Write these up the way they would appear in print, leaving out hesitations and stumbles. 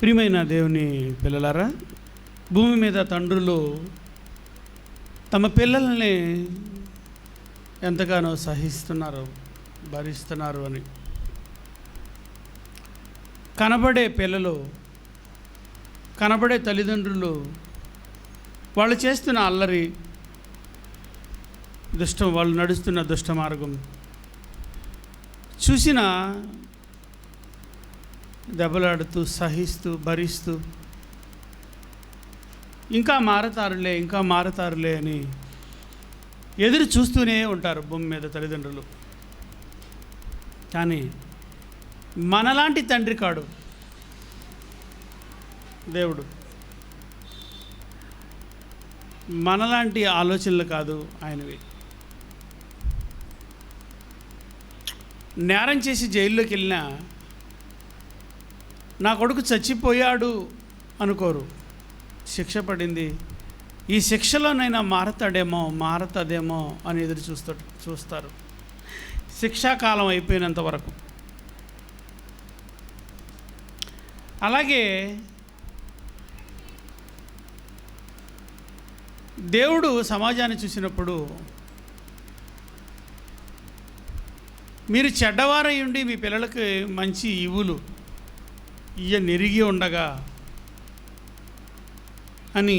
ప్రియమైన దేవుని పిల్లలారా, భూమి మీద తండ్రులు తమ పిల్లల్ని ఎంతగానో సహిస్తున్నారు, భరిస్తున్నారు అని. కనబడే పిల్లలు, కనబడే తల్లిదండ్రులు వాళ్ళు చేస్తున్న అల్లరి, వాళ్ళు నడుస్తున్న దుష్ట మార్గం చూసిన దెబ్బలాడుతూ, సహిస్తూ, భరిస్తూ ఇంకా మారతారులే అని ఎదురు చూస్తూనే ఉంటారు భూమి మీద తల్లిదండ్రులు. కానీ మనలాంటి తండ్రి కాడు దేవుడు. మనలాంటి ఆలోచనలు కాదు ఆయనవి. నేరం చేసి జైల్లోకి వెళ్ళినా నా కొడుకు చచ్చిపోయాడు అనుకోరు. శిక్ష పడింది, ఈ శిక్షలోనైనా మారతాదేమో అని ఎదురు చూస్తారు శిక్షాకాలం అయిపోయినంత వరకు. అలాగే దేవుడు సమాజాన్ని చూసినప్పుడు, మీరు చెడ్డవారై ఉండి మీ పిల్లలకి మంచి ఇవులు నెరిగి ఉండగా అని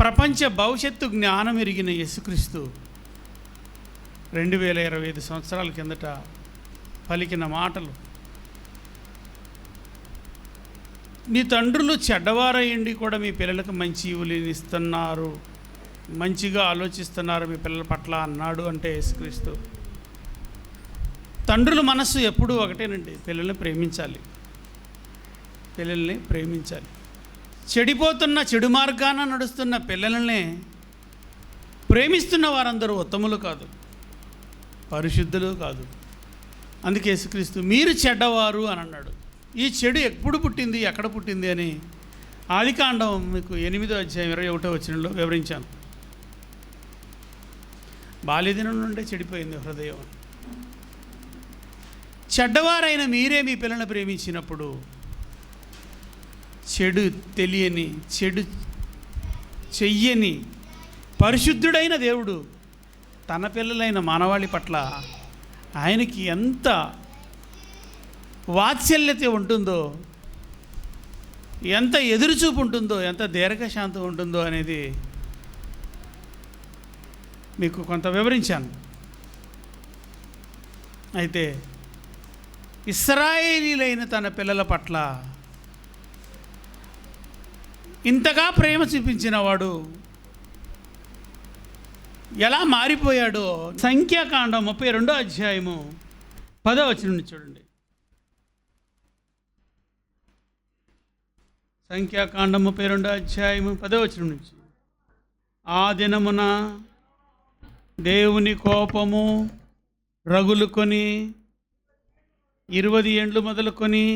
ప్రపంచ భవిష్యత్తు జ్ఞానం ఎరిగిన యేసుక్రీస్తు 2025 సంవత్సరాల కిందట పలికిన మాటలు, మీ తండ్రులు చెడ్డవారయ్యండి కూడా మీ పిల్లలకు మంచి ఇవులు ఇస్తున్నారు, మంచిగా ఆలోచిస్తున్నారు మీ పిల్లల పట్ల అన్నాడు. అంటే యేసుక్రీస్తు తండ్రుల మనస్సు ఎప్పుడూ ఒకటేనండి, పిల్లల్ని ప్రేమించాలి. చెడిపోతున్న, చెడు మార్గాన నడుస్తున్న పిల్లల్ని ప్రేమిస్తున్న వారందరూ ఉత్తములు కాదు, పరిశుద్ధులు కాదు. అందుకే యేసుక్రీస్తు మీరు చెడ్డవారు అని అన్నాడు. ఈ చెడు ఎప్పుడు పుట్టింది, ఎక్కడ పుట్టింది అని ఆదికాండం మీకు 8వ అధ్యాయం 21వ వచనంలో వివరించాను. బాల్యదినం నుండే చెడిపోయింది హృదయం. చెడ్డవారైన మీరే మీ పిల్లల్ని ప్రేమించినప్పుడు, చెడు తెలియని, చెడు చెయ్యని పరిశుద్ధుడైన దేవుడు తన పిల్లలైన మానవాళి పట్ల ఆయనకి ఎంత వాత్సల్యత ఉంటుందో, ఎంత ఎదురుచూపు ఉంటుందో, ఎంత దీర్ఘశాంతం ఉంటుందో అనేది మీకు కొంత వివరించాను. అయితే ఇశ్రాయేలీలైన తన పిల్లల పట్ల ఇంతగా ప్రేమ చూపించిన వాడు ఎలా మారిపోయాడో సంఖ్యాకాండం 32వ అధ్యాయము 10వ వచనం నుంచి చూడండి. సంఖ్యాకాండం 32వ అధ్యాయము 10వ వచనం నుంచి, ఆ దినమున దేవుని కోపము రగులుకొని 20 ఏండ్లు మొదలుకొని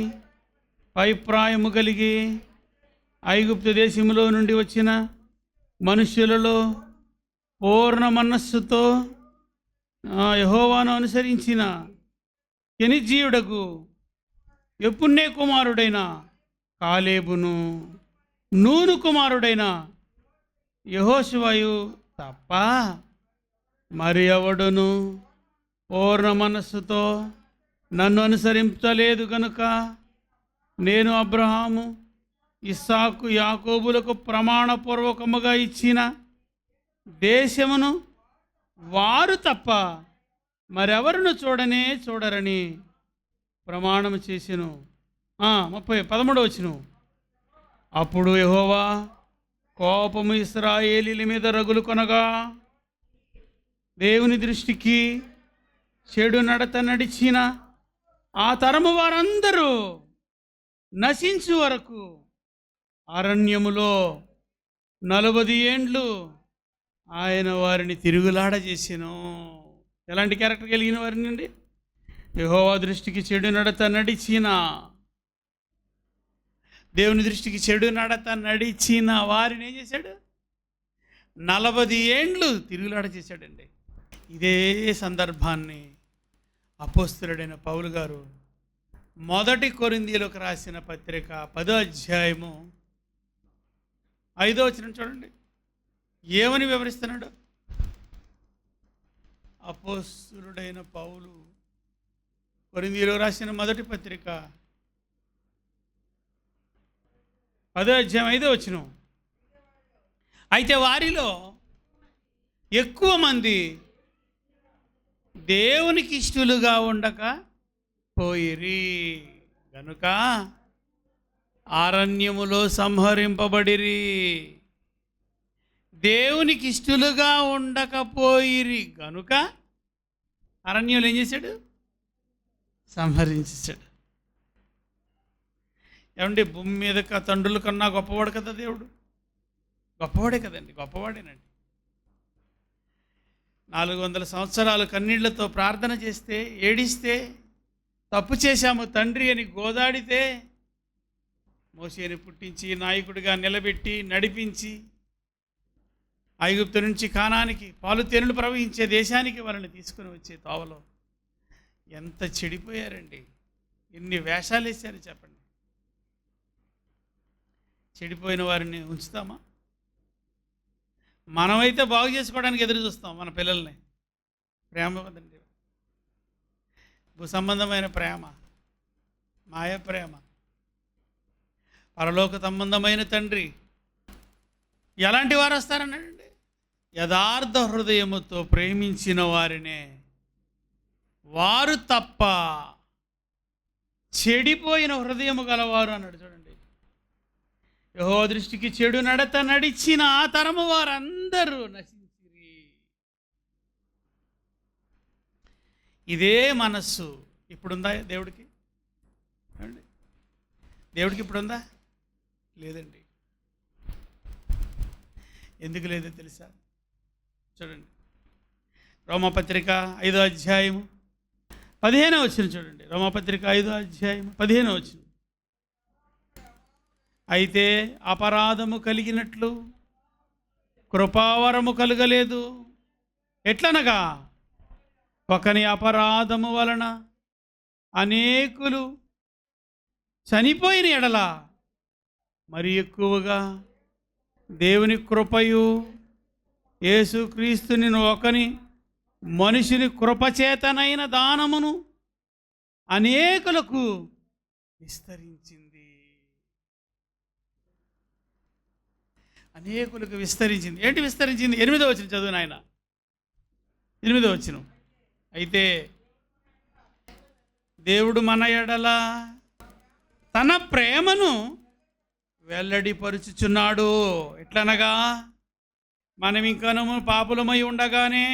పైప్రాయము కలిగి ఐగుప్తు దేశములో నుండి వచ్చిన మనుష్యులలో పూర్ణ మనస్సుతో యెహోవాను అనుసరించిన కెనిజీయుడకు యెఫున్నె కుమారుడైన కాలేబును, నూను కుమారుడైన యెహోషువయు తప్ప మరి ఎవడును పూర్ణ మనస్సుతో నన్ను అనుసరించలేదు గనుక నేను అబ్రహాము, ఇస్సాకు, యాకోబులకు ప్రమాణపూర్వకముగా ఇచ్చిన దేశమును వారు తప్ప మరెవరును చూడరని ప్రమాణము చేసెను. 13వ వచనం, అప్పుడు యెహోవా కోపము ఇశ్రాయేలీల మీద రగులు కొనగా దేవుని దృష్టికి చెడు నడత నడిచిన ఆ తరము వారందరూ నశించు వరకు అరణ్యములో 40 ఏండ్లు ఆయన వారిని తిరుగులాడ చేసెను. ఎలాంటి క్యారెక్టర్ కలిగిన వారిని అండి? యెహోవా దృష్టికి చెడు నడత నడిచిన, దేవుని దృష్టికి చెడు నడత నడిచిన వారిని ఏం చేశాడు? 40 ఏండ్లు తిరుగులాడ చేశాడండి. ఇదే సందర్భాన్ని అపోస్తలుడైన పౌలు గారు మొదటి కొరింథీయులకు రాసిన పత్రిక 10వ అధ్యాయము 5వ వచనం చూడండి, ఏమని వివరిస్తున్నాడు? అపోస్తలుడైన పౌలు కొరింథీయులకు రాసిన మొదటి పత్రిక 10వ అధ్యాయం 5వ వచనం, అయితే వారిలో ఎక్కువ మంది దేవునికి ఇష్టలుగా ఉండక పోయిరి గనుక అరణ్యములో సంహరింపబడిరి. దేవునికి ఇష్టలుగా ఉండకపోయిరి గనుక అరణ్యంలో ఏం చేశాడు? సంహరించాడు. ఏమండి, భూమి మీద తండ్రుల కన్నా గొప్పవాడు కదా దేవుడు. గొప్పవాడే కదండి, గొప్పవాడేనండి. 400 సంవత్సరాలు కన్నీళ్లతో ప్రార్థన చేస్తే, ఏడిస్తే, తప్పు చేశాము తండ్రి అని గోదాడితే, మోషేని పుట్టించి నాయకుడిగా నిలబెట్టి నడిపించి ఐగుప్తు నుంచి కానానికి పాలు తేనెలు ప్రవహించే దేశానికి వాళ్ళని తీసుకుని వచ్చే తోవలో ఎంత చెడిపోయారండి. ఎన్ని వేషాలు వేశారు చెప్పండి. చెడిపోయిన వారిని ఉంచుతామా? మనమైతే బాగు చేసుకోవడానికి ఎదురు చూస్తాం మన పిల్లల్ని. ప్రేమ కదండి, భూ సంబంధమైన ప్రేమ, మాయ ప్రేమ. పరలోక సంబంధమైన తండ్రి ఎలాంటి వారు వస్తారన్నాడండి? యథార్థ హృదయముతో ప్రేమించిన వారినే. వారు తప్ప చెడిపోయిన హృదయము గలవారు అన్నాడు. చూడండి, యెహోవా దృష్టికి చెడు నడత నడిచిన ఆ తరము వారందరూ నశించిరి. ఇదే మనస్సు ఇప్పుడుందా దేవుడికి? దేవుడికి ఇప్పుడుందా? లేదండి. ఎందుకు లేదో తెలుసా? చూడండి, రోమపత్రిక 5వ అధ్యాయము 15వ వచనం చూడండి. రోమపత్రిక 5వ అధ్యాయం 15వ వచనం, అయితే అపరాధము కలిగినట్లు కృపావరము కలుగలేదు. ఎట్లనగా ఒకని అపరాధము వలన అనేకులు చనిపోయిన ఎడల మరి ఎక్కువగా దేవుని కృపయు యేసుక్రీస్తుని ఒకని మనుషుని కృపచేతనైన దానమును అనేకులకు విస్తరించింది. అనేకులకు విస్తరించింది. ఏంటి విస్తరించింది? 8వ వచనం చదువు నాయన. 8వ వచనం, అయితే దేవుడు మన ఎడల తన ప్రేమను వెల్లడిపరుచుచున్నాడు. ఎట్లనగా మనం ఇంకనము పాపులమై ఉండగానే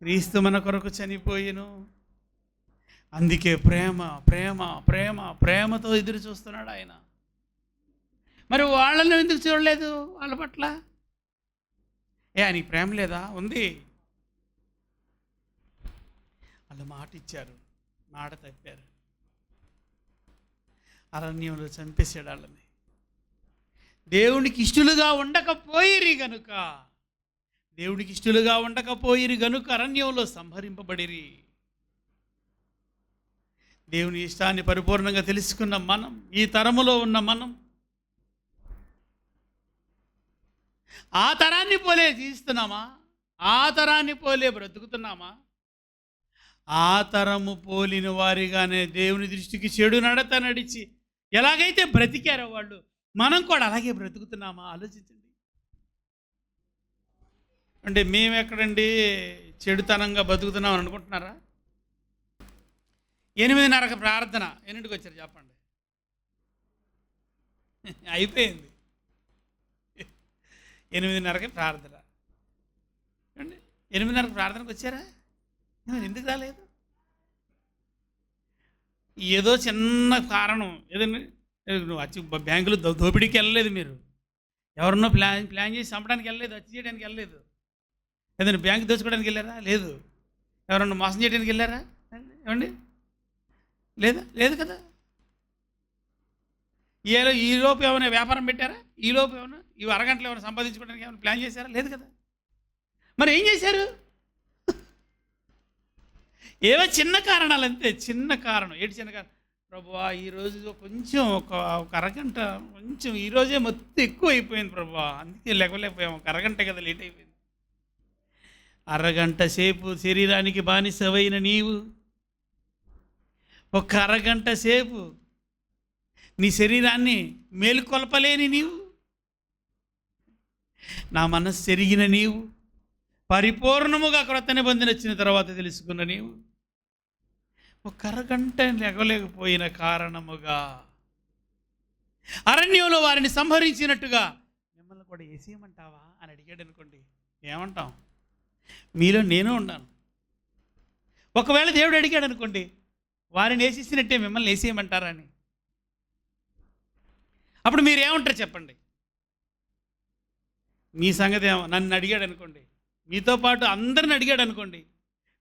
క్రీస్తు మన కొరకు చనిపోయిను. అందుకే ప్రేమ ప్రేమ ప్రేమ ప్రేమతో ఎదురు చూస్తున్నాడు ఆయన. మరి వాళ్ళని ఎందుకు చూడలేదు? వాళ్ళ పట్ల ఆయనకి ప్రేమ లేదా? ఉంది. వాళ్ళు మాట ఇచ్చారు, మాట తప్పారు. అరణ్యంలో చంపేసాడు వాళ్ళని. దేవునికి ఇష్టలుగా ఉండకపోయిరి గనుక అరణ్యంలో సంహరింపబడిరి. దేవుని ఇష్టాన్ని పరిపూర్ణంగా తెలుసుకున్న మనం, ఈ తరములో ఉన్న మనం, ఆ తరాన్ని పోలే జీవిస్తున్నామా? ఆ తరాన్ని పోలే బ్రతుకుతున్నామా? ఆ తరము పోలిన వారిగానే దేవుని దృష్టికి చెడు నడత నడిచి ఎలాగైతే బ్రతికారో వాళ్ళు, మనం కూడా అలాగే బ్రతుకుతున్నామా? ఆలోచించండి. అంటే మేము ఎక్కడండి చెడుతనంగా బతుకుతున్నాం అని అనుకుంటున్నారా? 8:30కి ప్రార్థన. ఎన్నింటికి వచ్చారు చెప్పండి? అయిపోయింది. 8:30కి ప్రార్థన. అండి 8:30కి ప్రార్థనకు వచ్చారా? ఎందుకు రాలేదు? ఏదో చిన్న కారణం ఏదండి, వచ్చి బ్యాంకులు దోపిడీకి వెళ్ళలేదు, మీరు ఎవరన్నా ప్లాన్ చేసి చంపడానికి వెళ్ళలేదు, హత్య చేయడానికి వెళ్ళలేదు. ఏదైనా బ్యాంకు దోచుకోవడానికి వెళ్ళారా? లేదు. ఎవరన్నా మోసం చేయడానికి వెళ్ళారా? ఏమండి? లేదు కదా. ఈలోపు ఏమైనా వ్యాపారం పెట్టారా? ఈలోపు ఏమైనా అరగంటలో ఏమైనా సంపాదించుకోవడానికి ఏమైనా ప్లాన్ చేశారా? లేదు కదా. మరి ఏం చేశారు? ఏవో చిన్న కారణాలు అంతే, చిన్న కారణం. ఏంటి చిన్న కారణం? ప్రభువా ఈరోజు కొంచెం ఒక అరగంట కొంచెం ఈరోజే మొత్తం ఎక్కువ అయిపోయింది ప్రభువా, అందుకే లేకపోయాము. ఒక అరగంట కదా లేట్ అయిపోయింది. అరగంట సేపు శరీరానికి బానిసవైన నీవు, ఒక అరగంట సేపు నీ శరీరాన్ని మేలుకొల్పలేని నీవు, నా మనస్సు ఎరిగిన నీవు, పరిపూర్ణముగా క్రొత్త నిబంధన వచ్చిన తర్వాత తెలుసుకున్న నీవు, ఒక అరగంట లెగలేకపోయిన కారణముగా అరణ్యంలో వారిని సంహరించినట్టుగా మిమ్మల్ని కూడా వేసేయమంటావా అని అడిగాడు అనుకోండి, ఏమంటాం? మీలో నేను ఉన్నాను. ఒకవేళ దేవుడు అడిగాడు అనుకోండి, వారిని వేసేసినట్టే మిమ్మల్ని వేసేయమంటారా అని, అప్పుడు మీరేమంటారు చెప్పండి? మీ సంగతి ఏమో. నన్ను అడిగాడు అనుకోండి, మీతో పాటు అందరిని అడిగాడు అనుకోండి,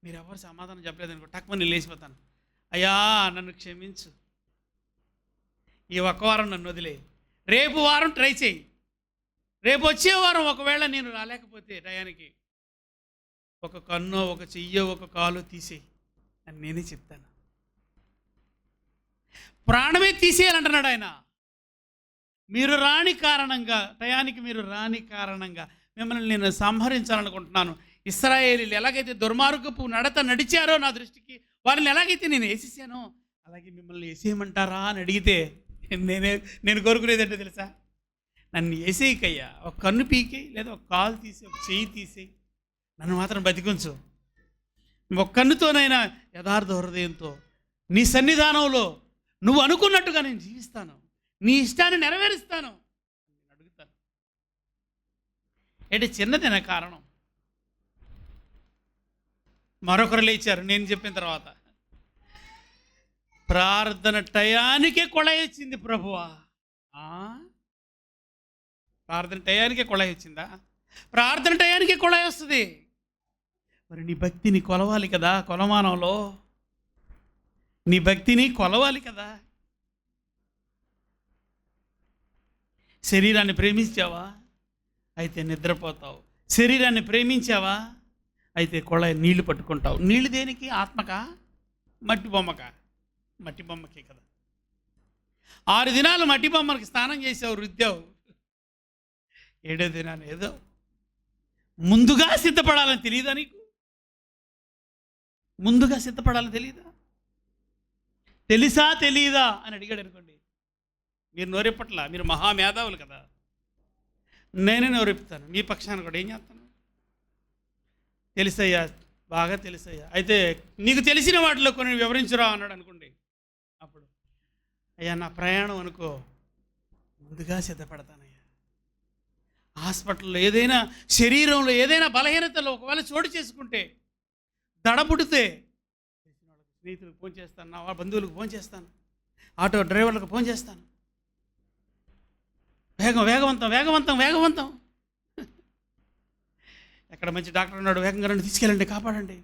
మీరు ఎవరు సమాధానం చెప్పలేదు అనుకో, టక్కుమని నేను లేచిపోతాను. అయ్యా నన్ను క్షమించు, ఈ ఒక్క వారం నన్ను వదిలే, రేపు వారం ట్రై చేయి, రేపు వచ్చే వారం ఒకవేళ నేను రాలేకపోతే టయానికి ఒక కన్నో ఒక చెయ్యో ఒక కాలో తీసేయి అని నేనే చెప్తాను. ప్రాణమే తీసేయాలంటున్నాడు ఆయన. మీరు రాని కారణంగా, టయానికి మీరు రాని కారణంగా మిమ్మల్ని నేను సంహరించాలనుకుంటున్నాను. ఇశ్రాయేలీలు ఎలాగైతే దుర్మార్గపు నడత నడిచారో నా దృష్టికి, వారిని ఎలాగైతే నేను వేసేసానో అలాగే మిమ్మల్ని వేసేయమంటారా అని అడిగితే నేను కోరుకునేదంటే తెలుసా? నన్ను వేసేయకయ్యా, ఒక కన్ను పీకేయి, లేదా ఒక కాలు తీసి ఒక చెయ్యి తీసేయి, నన్ను మాత్రం బతికుంచు. ఒక కన్నుతోనైనా యథార్థ హృదయంతో నీ సన్నిధానంలో నువ్వు అనుకున్నట్టుగా నేను జీవిస్తాను, నీ ఇష్టాన్ని నెరవేరుస్తాను నేను అడుగుతాను. అంటే చిన్నదేనా కారణం? మరొకరు లేచారు నేను చెప్పిన తర్వాత. ప్రార్థన టయానికే కొళాయి వచ్చింది ప్రభువా. ప్రార్థన టయానికే కొళాయి వచ్చిందా? ప్రార్థన టయానికే కొళాయి వస్తుంది. మరి నీ భక్తిని కొలవాలి కదా, కొలమానంలో నీ భక్తిని కొలవాలి కదా. శరీరాన్ని ప్రేమించావా? అయితే నిద్రపోతావు. శరీరాన్ని ప్రేమించావా? అయితే కొళాయి నీళ్లు పట్టుకుంటావు. నీళ్ళు దేనికి? ఆత్మకా మట్టి బొమ్మకా? మట్టి బొమ్మకే కదా. 6 దినాలు మట్టి బొమ్మకి స్నానం చేసావు, రుద్దావు. 7వ దినాన్ని ఏదో ముందుగా సిద్ధపడాలని తెలియదా నీకు? ముందుగా సిద్ధపడాలని తెలియదా? తెలుసా తెలియదా అని అడిగాడు అనుకోండి, మీరు నోరెప్పట్లా, మీరు మహామేధావులు కదా, నేనే నోరెప్పుతాను మీ పక్షాన్ని కూడా. ఏం చేస్తాను? తెలుసయ్యా, బాగా తెలుసయ్యా, అయితే నీకు తెలిసిన వాటిలో కొన్ని వివరించురా అన్నాడు అనుకోండి. అప్పుడు అయ్యా నా ప్రయాణం అనుకో, ముందుగా సిద్ధపడతానయ్యా. హాస్పిటల్లో ఏదైనా, శరీరంలో ఏదైనా బలహీనతలో ఒకవేళ చోటు చేసుకుంటే, దడబుడితే స్నేహితులకు ఫోన్ చేస్తాను, నా బంధువులకు ఫోన్ చేస్తాను, ఆటో డ్రైవర్లకు ఫోన్ చేస్తాను. వేగవంతం. ఎక్కడ మంచి డాక్టర్ ఉన్నాడు, వేగంగా రండి, తీసుకెళ్ళండి, కాపాడండి,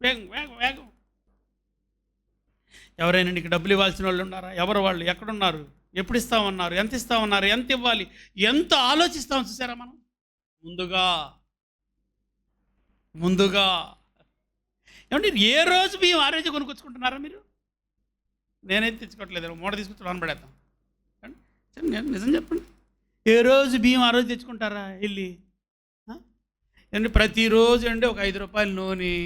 వేగం. ఎవరైనా నీకు డబ్బులు ఇవ్వాల్సిన వాళ్ళు ఉన్నారా? ఎవరు వాళ్ళు? ఎక్కడున్నారు? ఎప్పుడు ఇస్తామన్నారు? ఎంత ఇస్తామన్నారు? ఎంత ఇవ్వాలి? ఎంత ఆలోచిస్తాం చూసారా మనం? ముందుగా ఏమంటే ఏ రోజు బియ్యం ఆ రోజు కొనుక్కొచ్చుకుంటున్నారా మీరు? నేనైతే తెచ్చుకోవట్లేదు, మూట తీసుకొచ్చి లోన్ పడేద్దాం. నిజం చెప్పండి, ఏ రోజు బియ్యం ఆ రోజు తెచ్చుకుంటారా వెళ్ళి? అంటే ప్రతిరోజు అండి ఒక 5 రూపాయల నూనె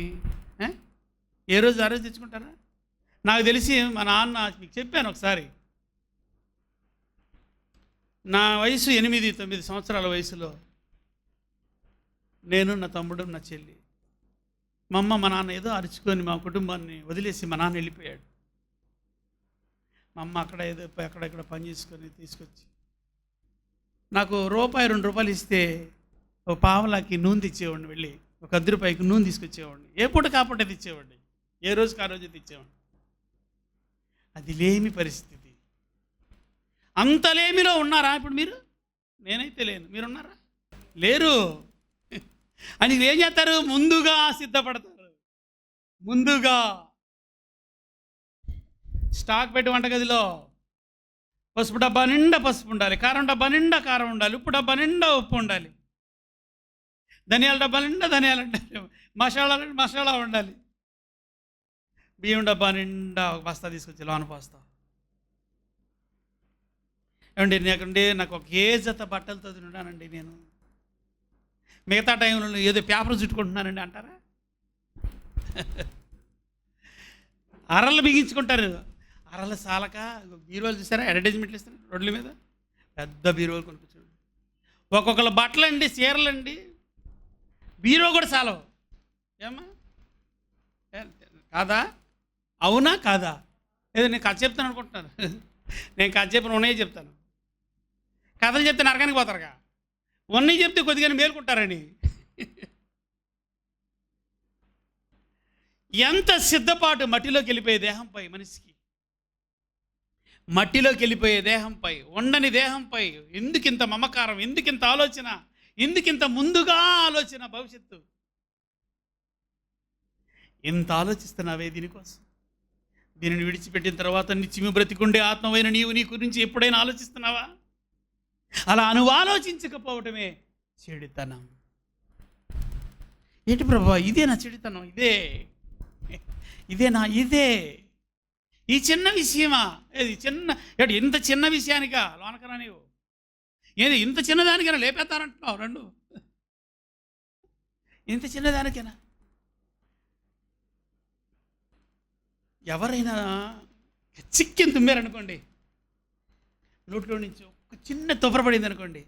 ఏ రోజు ఆ రోజు తెచ్చుకుంటారా? నాకు తెలిసి మా నాన్న, మీకు చెప్పాను ఒకసారి, నా వయసు 8-9 సంవత్సరాల వయసులో నేను, నా తమ్ముడు, నా చెల్లి, మా అమ్మ మా నాన్న ఏదో అరుచుకొని మా కుటుంబాన్ని వదిలేసి మా నాన్న వెళ్ళిపోయాడు. మా అమ్మ అక్కడ ఏదో అక్కడెక్కడ పని చేసుకొని తీసుకొచ్చి నాకు ₹2 ఇస్తే ఒక పావలాకి నూనె తెచ్చేవాడిని, వెళ్ళి ఒక ₹10 నూనె తీసుకొచ్చేవాడిని. ఏ పూట కాపూట తెచ్చేవాడిని, ఏ రోజుకి ఆ రోజు తెచ్చేవాడిని. అది లేమి పరిస్థితి. అంత లేమిలో ఉన్నారా ఇప్పుడు మీరు? నేనైతే లేను. మీరున్నారా? లేరు. అని ఏం చేస్తారు? ముందుగా సిద్ధపడతారు. ముందుగా స్టాక్ పెట్టి వంటగదిలో పసుపు డబ్బా నిండా పసుపు ఉండాలి, కారం డబ్బా నిండా కారం ఉండాలి, ఉప్పు డబ్బా నిండా ఉప్పు ఉండాలి, ధనియాల డబ్బా నిండా ధనియాలు ఉండాలి, మసాలా ఉండాలి. బియ్యం డబ్బా నిండా ఒక బస్తా తీసుకొచ్చి లోన పోస్తా. ఏమండి నాకు ఒకే జత బట్టలతో తిన్నానండి నేను, మిగతా టైంలో ఏదో పేపర్ చుట్టుకుంటున్నానండి అంటారా? అరలు బిగించుకుంటారు. అరలు సాలక బీరువాలు చూసారా, అడ్వర్టైజ్మెంట్లు ఇస్తారు రోడ్ల మీద, పెద్ద బీరువాలు కొనుక్కొచ్చాడు. ఒక్కొక్కరు బట్టలండి, చీరలండి, బీరువా కూడా సాలవు. ఏమ్మా కాదా? అవునా కాదా? ఏదో నేను కథ చెప్తాను అనుకుంటున్నాను. నేను కథ చెప్పిన ఉన్నయ్య చెప్తాను, కథలు చెప్తే నరకానికి పోతారుగా. ఉన్నయ్య చెప్తే కొద్దిగానే మేలుకుంటారని. ఎంత సిద్ధపాటు మట్టిలోకి వెళ్ళిపోయే దేహంపై, మనిషికి మట్టిలోకి వెళ్ళిపోయే దేహంపై, ఉండని దేహంపై ఎందుకింత మమకారం, ఎందుకింత ఆలోచన, ఎందుకింత ముందుగా ఆలోచన, భవిష్యత్తు ఎంత ఆలోచిస్తున్నావే దీనికోసం? దీనిని విడిచిపెట్టిన తర్వాత నిత్యము బ్రతికుండే ఆత్మవైన నీవు నీ గురించి ఎప్పుడైనా ఆలోచిస్తున్నావా? అలా నువ్వు ఆలోచించకపోవటమే చెడుతనం. ఏంటి ప్రభా ఇదేనా చెడుతనం? ఇదేనా? ఈ చిన్న విషయమా? ఏది చిన్న ఇంత చిన్న విషయానికా లోనకరా నీవు? ఏది ఇంత చిన్నదానికైనా లేపేస్తానంటున్నావు? రెండు ఇంత చిన్నదానికైనా? ఎవరైనా చిక్కిని తుమ్మారనుకోండి, నోట్లో నుంచి ఒక చిన్న తుఫరపడింది అనుకోండి,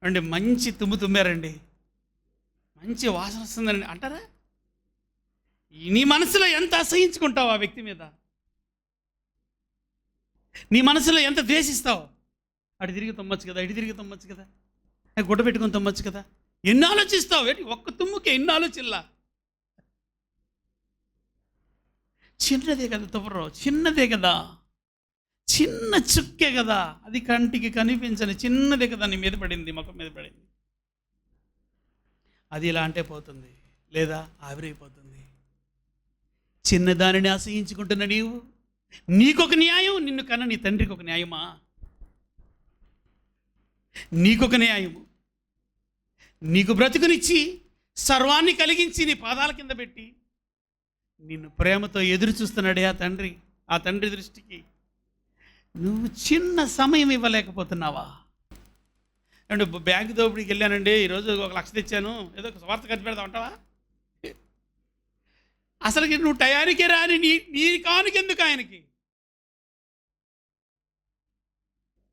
అండి మంచి తుమ్మారండి, మంచి వాసన వస్తుందండి అంటారా? నీ మనసులో ఎంత అసహించుకుంటావు ఆ వ్యక్తి మీద, నీ మనసులో ఎంత ద్వేషిస్తావు. అటు తిరిగి తుమ్మచ్చు కదా, ఇటు తిరిగి తుమ్మచ్చు కదా, గుడ్డ పెట్టుకొని తుమ్మచ్చు కదా, ఎన్ని ఆలోచిస్తావు? ఏంటి ఒక్క తుమ్ముకే ఎన్ని ఆలోచిల్లా? చిన్నదే కదా తుఫరు, చిన్నదే కదా, చిన్న చుక్కే కదా, అది కంటికి కనిపించని చిన్నదే కదా నీ మీద పడింది, ముఖం మీద పడింది. అది ఇలా అంటే పోతుంది, లేదా ఆవిరైపోతుంది. చిన్నదానిని అసహించుకుంటున్న నీకొక న్యాయం, నిన్ను కన్న నీ తండ్రికి ఒక న్యాయమా? నీకొక న్యాయము, నీకు బ్రతుకునిచ్చి సర్వాన్ని కలిగించి నీ పాదాల కింద పెట్టి నిన్ను ప్రేమతో ఎదురు చూస్తున్నాడే ఆ తండ్రి దృష్టికి నువ్వు చిన్న సమయం ఇవ్వలేకపోతున్నావా? అండ్ బ్యాంకు దోపిడీకి వెళ్ళానండి, ఈరోజు 1 లక్ష తెచ్చాను, ఏదో ఒక స్వార్థ ఖర్చు పెడతా ఉంటావా? అసలుకి నువ్వు టయానికే రాని నీ కానుకెందుకు ఆయనకి?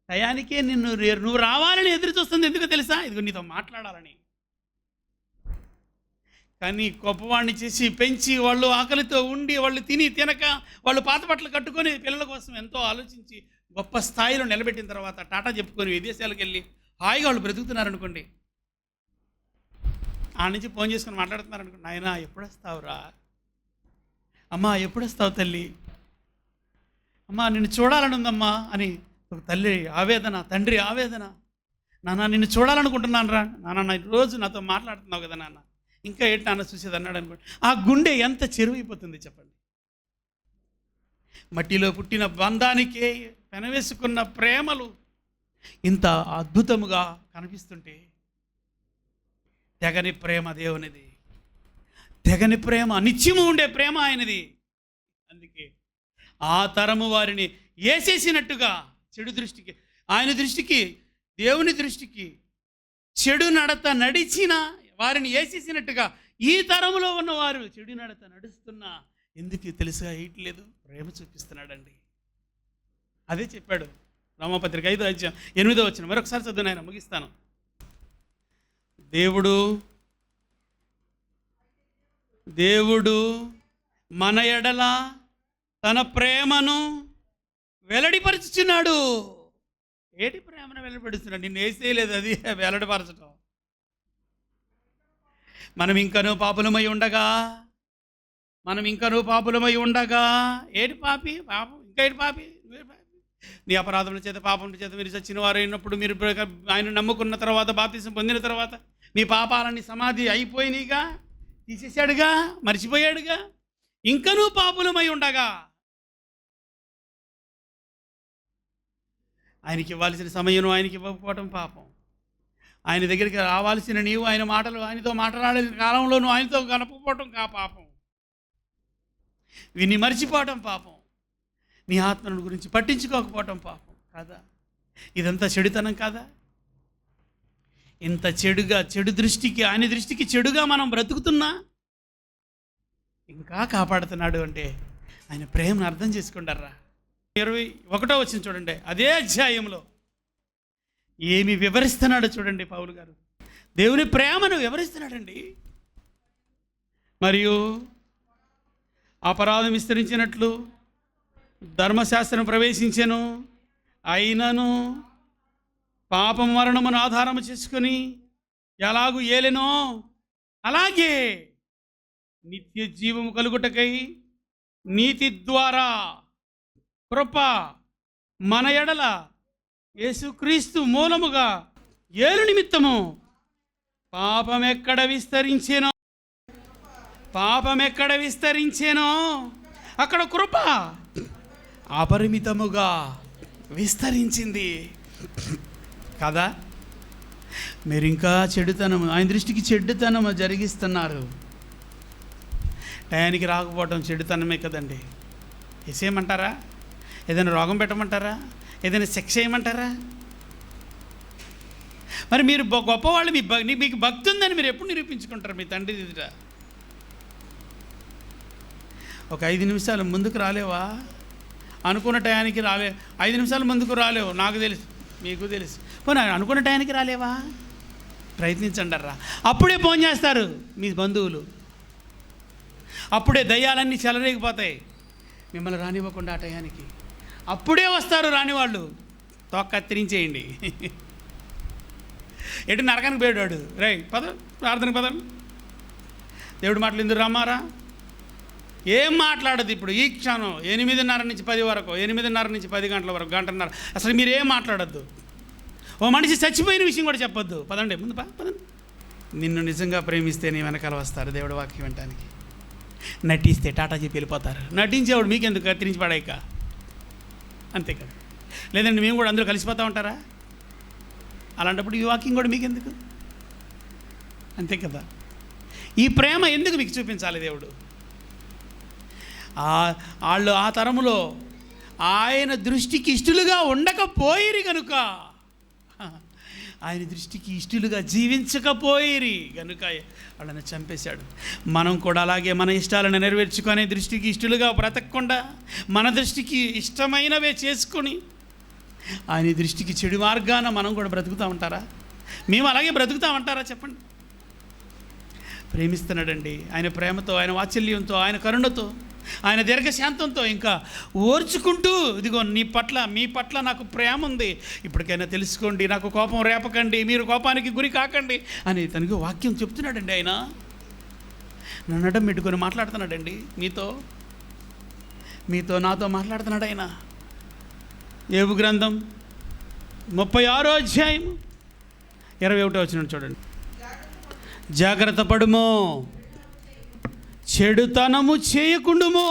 టయానికే నువ్వు రావాలని ఎదురు చూస్తుంది ఎందుకు తెలుసా? ఇదిగో నీతో మాట్లాడాలని. కానీ గొప్పవాడిని చేసి పెంచి వాళ్ళు ఆకలితో ఉండి, వాళ్ళు తినక, వాళ్ళు పాత బట్టలు కట్టుకొని పిల్లల కోసం ఎంతో ఆలోచించి గొప్ప స్థాయిలో నిలబెట్టిన తర్వాత టాటా చెప్పుకొని విదేశాలకు వెళ్ళి హాయిగా వాళ్ళు బ్రతుకుతున్నారనుకోండి, ఆ నుంచి ఫోన్ చేసుకొని మాట్లాడుతున్నారనుకోండి, నాయన ఎప్పుడు వస్తావురా, అమ్మా ఎప్పుడు వస్తావు తల్లి, అమ్మా నిన్ను చూడాలని ఉందమ్మా అని ఒక తల్లి ఆవేదన, తండ్రి ఆవేదన. నాన్న నిన్ను చూడాలనుకుంటున్నాను రా నాన్న, రోజు నాతో మాట్లాడుతున్నావు కదా నాన్న, ఇంకా ఏంటి నాన్న చూసేది అన్నాడు అనుకోండి, ఆ గుండె ఎంత చెరువైపోతుంది చెప్పండి. మట్టిలో పుట్టిన బంధానికే పెనవేసుకున్న ప్రేమలు ఇంత అద్భుతముగా కనిపిస్తుంటే, తెగని ప్రేమ దేవునిది, తెగని ప్రేమ, నిత్యము ఉండే ప్రేమ ఆయనది. అందుకే ఆ తరము వారిని వేసేసినట్టుగా చెడు దృష్టికి, ఆయన దృష్టికి, దేవుని దృష్టికి చెడు నడత నడిచిన వారిని వేసేసినట్టుగా ఈ తరములో ఉన్నవారు చెడు నడత నడుస్తున్నా ఎందుకు తెలుసుగా వేయట్లేదు? ప్రేమ చూపిస్తున్నాడండి. అదే చెప్పాడు రోమాపత్రిక 5:8 మరొకసారి చదువు నాయన, ముగిస్తాను. దేవుడు మన ఎడల తన ప్రేమను వెల్లడిపరుచుచున్నాడు. ఏటి ప్రేమను వెల్లడిపరుచున్నాడు? నిన్ను వేసేయలేదు, అది వెల్లడిపరచడం. మనం ఇంకనూ పాపులమై ఉండగా ఏటి పాపి, పాపం ఇంకా ఏటి పాపి, నీ అపరాధముల చేత పాపముల చేత మీరు చచ్చిన వారు అయినప్పుడు, మీరు ఆయన నమ్ముకున్న తర్వాత, బాప్తిసం పొందిన తర్వాత మీ పాపాలన్నీ సమాధి అయిపోయినాయిగా, తీసేశాడుగా, మర్చిపోయాడుగా. ఇంకనూ పాపులమై ఉండగా ఆయనకి ఇవ్వాల్సిన సమయం ఆయనకి ఇవ్వకపోవటం పాపం. ఆయన దగ్గరికి రావాల్సిన నీవు ఆయనతో మాట్లాడే కాలంలో నువ్వు ఆయనతో కనపకపోవటం పాపం. విని మర్చిపోవటం పాపం, నీ ఆత్మను గురించి పట్టించుకోకపోవటం పాపం కాదా? ఇదంతా చెడుతనం కాదా? ఇంత చెడుగా, చెడు దృష్టికి, ఆయన దృష్టికి చెడుగా మనం బ్రతుకుతున్నా ఇంకా కాపాడుతున్నాడు అంటే ఆయన ప్రేమను అర్థం చేసుకుంటారా? 21వ వచనం చూడండి, అదే అధ్యాయంలో ఏమి వివరిస్తున్నాడో చూడండి. పౌలు గారు దేవుని ప్రేమను వివరిస్తున్నాడండి. మరియు అపరాధం విస్తరించినట్లు ధర్మశాస్త్రం ప్రవేశించెను, అయినను పాపం మరణమును ఆధారము చేసుకొని ఎలాగూ ఏలెనో అలాగే నిత్య జీవము కలుగుటకై నీతి ద్వారా కృప మన ఎడల యేసుక్రీస్తు మూలముగా ఏలు నిమిత్తము పాపమెక్కడ విస్తరించేనో అక్కడ కృప అపరిమితముగా విస్తరించింది కదా? మీరు ఇంకా చెడుతనం, ఆయన దృష్టికి చెడుతనం జరిగిస్తున్నారు. టయానికి రాకపోవటం చెడుతనమే కదండి. వేసేయమంటారా? ఏదైనా రోగం పెట్టమంటారా? ఏదైనా శిక్ష చేయమంటారా? మరి మీరు గొప్పవాళ్ళు, మీకు భక్తి ఉందని మీరు ఎప్పుడు నిరూపించుకుంటారు మీ తండ్రి ఎదుట? ఒక 5 నిమిషాలు ముందుకు రాలేవా? అనుకున్న టయానికి 5 నిమిషాలు ముందుకు రాలేవు, నాకు తెలుసు, మీకు తెలుసు. పోనీ అనుకున్న టయానికి రాలేవా? ప్రయత్నించండర్రా. అప్పుడే ఫోన్ చేస్తారు మీ బంధువులు, అప్పుడే దయ్యాలన్నీ చెలరేగిపోతాయి మిమ్మల్ని రానివ్వకుండా ఆ టయానికి. అప్పుడే వస్తారు రాని వాళ్ళు, తోక కత్తిరించేయండి. ఎటు నరకానికి పోయాడు రై, పద ప్రార్థనకు పదం. దేవుడు మాటలు ఎందుకు రమ్మారా? ఏం మాట్లాడదు ఇప్పుడు ఈ క్షణం 8:30 నుంచి 10 వరకు, 8:30 నుంచి 10 గంటల వరకు, గంటన్నర అసలు మీరు ఏం మాట్లాడద్దు. ఓ మనిషి చచ్చిపోయిన విషయం కూడా చెప్పొద్దు. పదండి ముందు పదండి. నిన్ను నిజంగా ప్రేమిస్తే నీ వెనకాల వస్తారు దేవుడి వాక్యం వినటానికి. నటిస్తే టాటా చెప్పి వెళ్ళిపోతారు. నటించేవాడు మీకెందుకు కత్తిరించి పడాయిక, అంతే కదా? లేదండి మేము కూడా అందరూ కలిసిపోతూ ఉంటారా? అలాంటప్పుడు ఈ వాక్యం కూడా మీకెందుకు, అంతే కదా? ఈ ప్రేమ ఎందుకు మీకు చూపించాలి దేవుడు? వాళ్ళు ఆ తరములో ఆయన దృష్టికి ఇష్టలుగా ఉండకపోయిరి కనుక, ఆయన దృష్టికి ఇష్టలుగా జీవించకపోయిరి కనుక వాళ్ళని చంపేశాడు. మనం కూడా అలాగే మన ఇష్టాలను నెరవేర్చుకొని దృష్టికి ఇష్టలుగా బ్రతకకుండా మన దృష్టికి ఇష్టమైనవే చేసుకొని ఆయన దృష్టికి చెడు మార్గాన మనం కూడా బ్రతుకుతూ ఉంటారా? మేము అలాగే బ్రతుకుతూ ఉంటారా చెప్పండి? ప్రేమిస్తున్నాడండి. ఆయన ప్రేమతో, ఆయన వాత్సల్యంతో, ఆయన కరుణతో, ఆయన దీర్ఘశాంతంతో ఇంకా ఓర్చుకుంటూ, ఇదిగో మీ పట్ల నాకు ప్రేమ ఉంది, ఇప్పటికైనా తెలుసుకోండి, నాకు కోపం రేపకండి, మీరు కోపానికి గురి కాకండి అని తనకి వాక్యం చెప్తున్నాడండి. ఆయన నన్ను అడ్డం పెట్టుకొని మాట్లాడుతున్నాడండి మీతో నాతో మాట్లాడుతున్నాడు ఆయన. యోబు గ్రంథం 36వ అధ్యాయం 21వ వచనం చూడండి. జాగ్రత్త పడుమో, చెడుతనము చేయకుండుమో.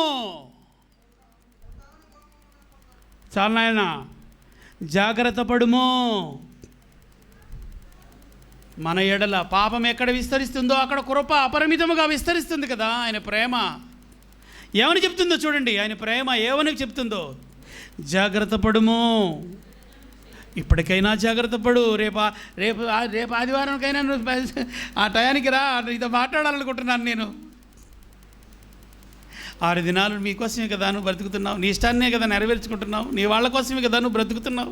చాలా నాయన, జాగ్రత్త పడుమో. మన ఎడల పాపం ఎక్కడ విస్తరిస్తుందో అక్కడ కృప అపరిమితముగా విస్తరిస్తుంది కదా. ఆయన ప్రేమ ఏమని చెప్తుందో చూడండి. ఆయన ప్రేమ ఏమని చెప్తుందో, జాగ్రత్త పడుము. ఇప్పటికైనా జాగ్రత్త పడు. రేపు ఆదివారంకైనా నువ్వు ఆ టయానికి రా, నీతో మాట్లాడాలనుకుంటున్నాను నేను. 6 దినాలు మీకోసమే కదా నువ్వు బ్రతుకుతున్నావు, నీ ఇష్టాన్నే కదా నెరవేర్చుకుంటున్నావు, నీ వాళ్ళ కోసమే కదా నువ్వు బ్రతుకుతున్నావు.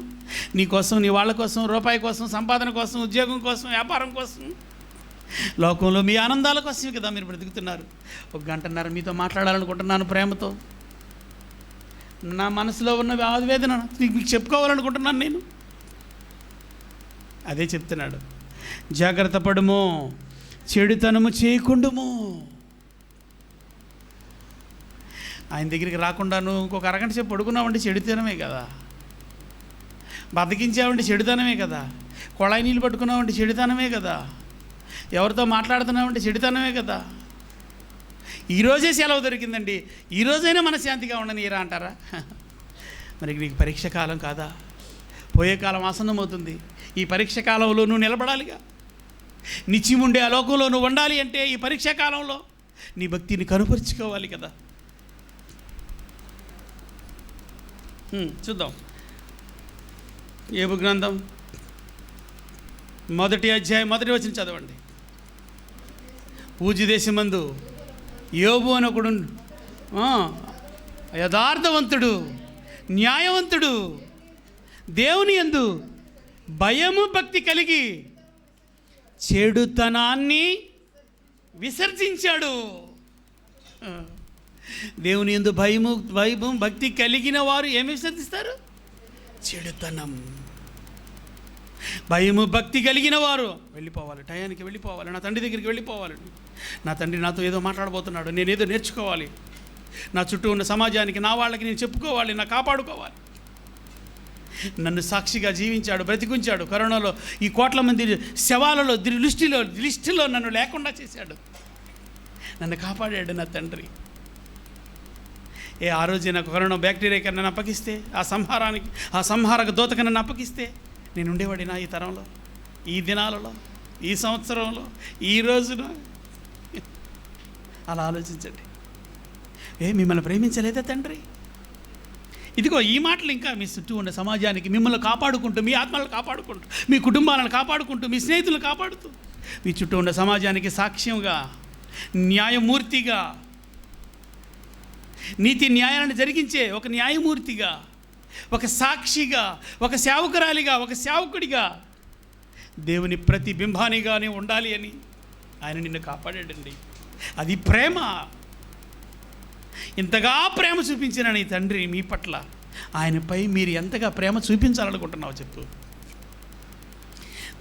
నీ కోసం, నీ వాళ్ళ కోసం, రూపాయి కోసం, సంపాదన కోసం, ఉద్యోగం కోసం, వ్యాపారం కోసం, లోకంలో మీ ఆనందాల కోసమే కదా మీరు బ్రతుకుతున్నారు. 1 గంటన్నర మీతో మాట్లాడాలనుకుంటున్నాను ప్రేమతో. నా మనసులో ఉన్న ఆవేదన మీకు చెప్పుకోవాలనుకుంటున్నాను నేను. అదే చెప్తున్నాడు, జాగ్రత్త పడుము, చెడుతనము చేయకుండుము. ఆయన దగ్గరికి రాకుండా నువ్వు ఇంకొక అరగంట సేపు పడుకున్నావంటే చెడుతనమే కదా. బతికించావంటే చెడుతనమే కదా. కొళాయి నీళ్ళు పట్టుకున్నావంటే చెడుతనమే కదా. ఎవరితో మాట్లాడుతున్నావంటే చెడుతనమే కదా. ఈరోజే సెలవు దొరికిందండి, ఈరోజైనా మనశ్శాంతిగా ఉండనీరా అంటారా? మరి నీకు పరీక్ష కాలం కాదా? పోయే కాలం ఆసన్నమవుతుంది. ఈ పరీక్ష కాలంలో నువ్వు నిలబడాలిగా. నిత్యముండే ఆ లోకంలో నువ్వు ఉండాలి అంటే ఈ పరీక్షా కాలంలో నీ భక్తిని కనుపరుచుకోవాలి కదా. చూద్దాం. యోబు గ్రంథం 1వ అధ్యాయం 1వ వచనం చదవండి. ఊజు దేశమందు యోబు అని ఒకడు యథార్థవంతుడు, న్యాయవంతుడు, దేవుని యందు భయము భక్తి కలిగి చెడుతనాన్ని విసర్జించాడు. దేవుని యందు భయము భక్తి కలిగిన వారు ఏమి విసర్జిస్తారు? చెడుతనం. భయము భక్తి కలిగిన వారు వెళ్ళిపోవాలి, టయానికి వెళ్ళిపోవాలి, నా తండ్రి దగ్గరికి వెళ్ళిపోవాలి. నా తండ్రి నాతో ఏదో మాట్లాడబోతున్నాడు, నేనేదో నేర్చుకోవాలి, నా చుట్టూ ఉన్న సమాజానికి, నా వాళ్ళకి నేను చెప్పుకోవాలి, నా కాపాడుకోవాలి. నన్ను సాక్షిగా జీవించాడు, బ్రతికుంచాడు. కరోనాలో ఈ కోట్ల మంది శవాలలో లిస్టులో నన్ను లేకుండా చేశాడు, నన్ను కాపాడాడు నా తండ్రి. ఆ రోజు నాకు కరోనా బ్యాక్టీరియా నన్ను అప్పగిస్తే, ఆ సంహారక దూతకు నన్ను అప్పగిస్తే నేను ఉండేవాడినా ఈ తరంలో, ఈ దినాలలో, ఈ సంవత్సరంలో, ఈ రోజున? అలా ఆలోచించండి. మిమ్మల్ని ప్రేమించలేదా తండ్రి? ఇదిగో ఈ మాటలు ఇంకా మీ చుట్టూ ఉన్న సమాజానికి మిమ్మల్ని కాపాడుకుంటూ, మీ ఆత్మలను కాపాడుకుంటూ, మీ కుటుంబాలను కాపాడుకుంటూ, మీ స్నేహితులను కాపాడుతూ, మీ చుట్టూ ఉన్న సమాజానికి సాక్ష్యంగా, న్యాయమూర్తిగా, నీతి న్యాయాలను జరిగించే ఒక న్యాయమూర్తిగా, ఒక సాక్షిగా, ఒక సేవకురాలిగా, ఒక సేవకుడిగా, దేవుని ప్రతిబింబానిగానే ఉండాలి అని ఆయన నిన్ను కాపాడాడండి. అది ప్రేమ. ఇంతగా ప్రేమ చూపించిన నీ తండ్రి మీ పట్ల, ఆయనపై మీరు ఎంతగా ప్రేమ చూపించాలనుకుంటున్నావు చెప్పు.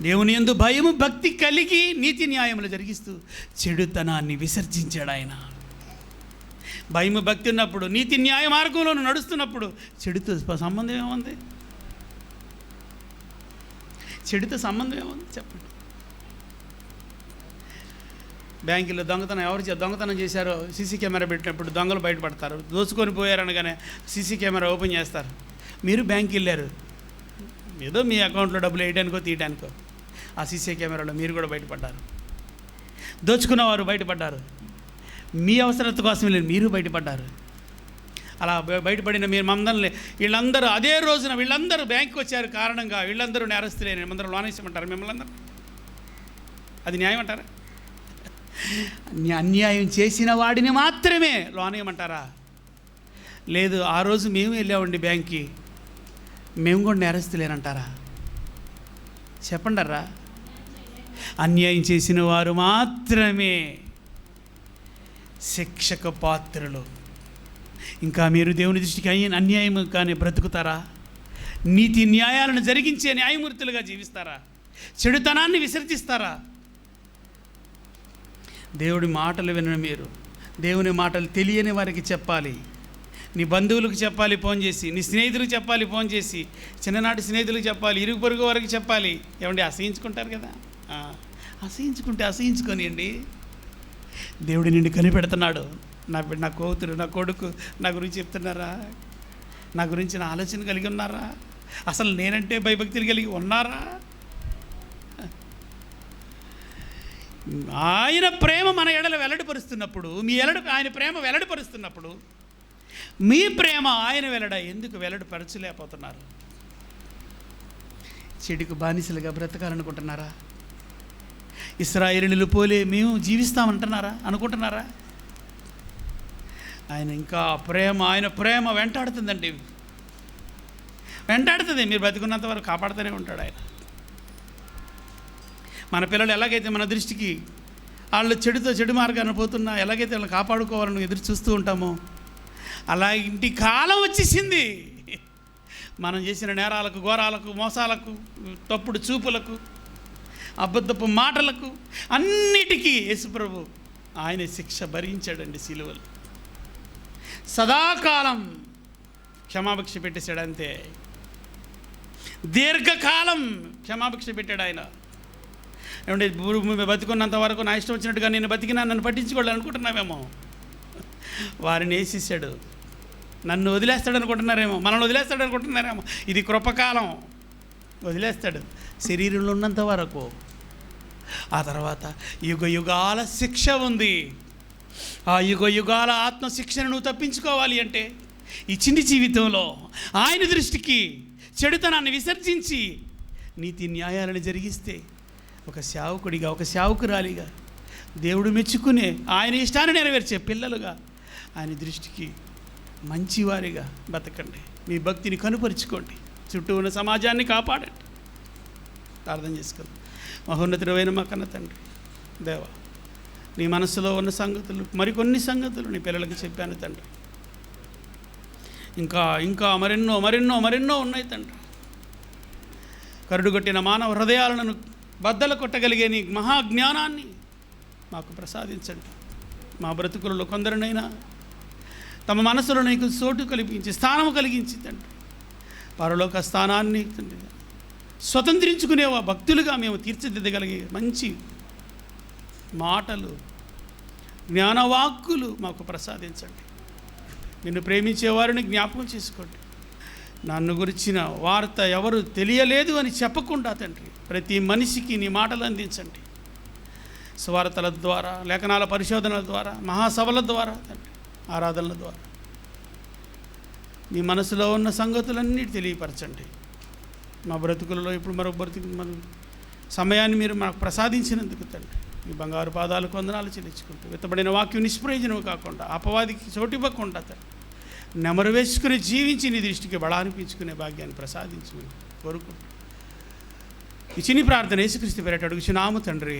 దేవుని యందు భయము భక్తి కలిగి నీతి న్యాయములు జరిగిస్తూ చెడుతనాన్ని విసర్జించాడు ఆయన. భయము భక్తి ఉన్నప్పుడు, నీతి న్యాయ మార్గంలో నడుస్తున్నప్పుడు చెడుతో సంబంధం ఏముంది? చెడుతో సంబంధం ఏముంది చెప్పండి. బ్యాంకులో దొంగతనం చేశారో సీసీ కెమెరా పెట్టినప్పుడు దొంగలు బయటపడతారు. దోచుకొని పోయారనగానే సీసీ కెమెరా ఓపెన్ చేస్తారు. మీరు బ్యాంక్కి వెళ్ళారు, ఏదో మీ అకౌంట్లో డబ్బులు వేయడానికో తీయడానికో, ఆ సీసీ కెమెరాలో మీరు కూడా బయటపడ్డారు. దోచుకున్నవారు బయటపడ్డారు, మీ అవసరత కోసం మీరు బయటపడ్డారు. అలా బయటపడిన మీరు మమ్మల్ని వీళ్ళందరూ అదే రోజున వీళ్ళందరూ బ్యాంకుకి వచ్చారు కారణంగా వీళ్ళందరూ నేరస్తులే అందరూ లోనేసమంటారు మిమ్మల్ని అందరూ. అది న్యాయం అంటారా? అన్యాయం చేసిన వాడిని మాత్రమే లోనేయమంటారా? లేదు, ఆ రోజు మేము వెళ్ళామండి బ్యాంక్కి, మేము కూడా నేరస్తులేనంటారా? చెప్పండర్రా. అన్యాయం చేసిన వారు మాత్రమే శిక్షకు పాత్రలు. ఇంకా మీరు దేవుని దృష్టికి అన్యాయం కానీ బ్రతుకుతారా? నీతి న్యాయాలను జరిగించే న్యాయమూర్తులుగా జీవిస్తారా? చెడుతనాన్ని విసర్జిస్తారా? దేవుడి మాటలు వినని మీరు, దేవుని మాటలు తెలియని వారికి చెప్పాలి. నీ బంధువులకు చెప్పాలి ఫోన్ చేసి, నీ స్నేహితులకు చెప్పాలి ఫోన్ చేసి, చిన్ననాటి స్నేహితులకు చెప్పాలి, ఇరుగు పొరుగు వారికి చెప్పాలి. ఏమండి అసహించుకుంటారు కదా, అసహించుకొనియండి. దేవుడు నిన్ను కనిపెడుతున్నాడు. నా కూతురు, నా కొడుకు నా గురించి చెప్తున్నారా? నా గురించి నా ఆలోచన కలిగి ఉన్నారా? అసలు నేనంటే భయభక్తులు కలిగి ఉన్నారా? ఆయన ప్రేమ మన ఎడల వెల్లడిపరుస్తున్నప్పుడు, ఆయన ప్రేమ వెల్లడిపరుస్తున్నప్పుడు, మీ ప్రేమ ఆయన వెల్లడ ఎందుకు వెల్లడిపరచలేకపోతున్నారు? చెడుకు బానిసలుగా బ్రతకాలనుకుంటున్నారా? ఇశ్రాయేలీయులు పోలే మేము జీవిస్తామంటున్నారా? అనుకుంటున్నారా? ఆయన ప్రేమ వెంటాడుతుందండి, వెంటాడుతుంది. మీరు బతికున్నంత వరకు కాపాడుతూనే ఉంటాడు ఆయన. మన పిల్లలు ఎలాగైతే మన దృష్టికి వాళ్ళు చెడు మార్గాన్ని పోతున్నా ఎలాగైతే వాళ్ళని కాపాడుకోవాలని ఎదురు చూస్తూ ఉంటామో, అలా ఇంటి కాలం వచ్చేసింది. మనం చేసిన నేరాలకు, ఘోరాలకు, మోసాలకు, తప్పుడు చూపులకు, అబద్ధపు మాటలకు అన్నిటికీ యేసుప్రభు ఆయన శిక్ష భరించాడండి సిలువలో. సదాకాలం క్షమాభిక్ష పెట్టేశాడు అంతే. దీర్ఘకాలం క్షమాభిక్ష పెట్టాడు ఆయన. ఏమంటే భూమి బతికున్నంత వరకు నా ఇష్టం వచ్చినట్టుగా నేను బతికినా నన్ను పట్టించుకోవాలి అనుకుంటున్నామేమో. వారిని వేసేసాడు. నన్ను వదిలేస్తాడు అనుకుంటున్నారేమో, మనల్ని వదిలేస్తాడు అనుకుంటున్నారేమో. ఇది కృపకాలం, వదిలేస్తాడు శరీరంలో ఉన్నంత వరకు. ఆ తర్వాత యుగ యుగాల శిక్ష ఉంది. ఆ యుగ యుగాల ఆత్మశిక్షను నువ్వు తప్పించుకోవాలి అంటే, ఈ చిన్ని జీవితంలో ఆయన దృష్టికి చెడుతనాన్ని విసర్జించి నీతి న్యాయాలను జరిగిస్తే ఒక సేవకుడిగా, ఒక సేవకురాలిగా, దేవుడు మెచ్చుకునే ఆయన ఇష్టాన్ని నెరవేర్చే పిల్లలుగా ఆయన దృష్టికి మంచివారిగా బతకండి. మీ భక్తిని కనుపరుచుకోండి. చుట్టూ ఉన్న సమాజాన్ని కాపాడండి. ప్రార్థన చేసుకోండి. మహోన్నతుడైన మా కన్న తండ్రి దేవా, నీ మనసులో ఉన్న సంగతులు, మరికొన్ని సంగతులు నీ పిల్లలకి చెప్పాను తండ్రి. ఇంకా ఇంకా మరెన్నో మరెన్నో మరెన్నో ఉన్నాయి తండ్రి. కరుడుగొట్టిన మానవ హృదయాలను బద్దలు కొట్టగలిగే నీ మహాజ్ఞానాన్ని మాకు ప్రసాదించండి. మా బ్రతుకులలో కొందరినైనా తమ మనసులో నీకు చోటు కల్పించి, స్థానము కలిగించి తండ్రి, పరలోక స్థానాన్ని తండ్రి స్వతంత్రించుకునే భక్తులుగా మేము తీర్చిదిద్దగలిగే మంచి మాటలు, జ్ఞానవాక్కులు మాకు ప్రసాదించండి. నిన్ను ప్రేమించేవారిని జ్ఞాపకం చేసుకోండి. నన్ను గురించిన వార్త ఎవరు తెలియలేదు అని చెప్పకుండా తండ్రి ప్రతి మనిషికి నీ మాటలు అందించండి. స్వార్థల ద్వారా, లేఖనాల పరిశోధనల ద్వారా, మహాసభల ద్వారా తండ్రి, ఆరాధనల ద్వారా మీ మనసులో ఉన్న సంగతులన్నీ తెలియపరచండి. మా బ్రతుకులలో ఇప్పుడు మన సమయాన్ని మీరు మాకు ప్రసాదించినందుకు తండ్రి మీ బంగారు పాదాలకు వందనాలు చెల్లించుకుంటూ, విత్తబడిన వాక్యం నిష్ప్రయోజనం కాకుండా, అపవాదికి చోటివ్వకుండా తండ్రి నెమరు వేసుకుని జీవించి నీ దృష్టికి బలానిపించుకునే భాగ్యాన్ని ప్రసాదించమని కోరుకుంటూ ఈ చిన్ని ప్రార్థన యేసుక్రీస్తు పేరిట అడుగుచున్నాము తండ్రి.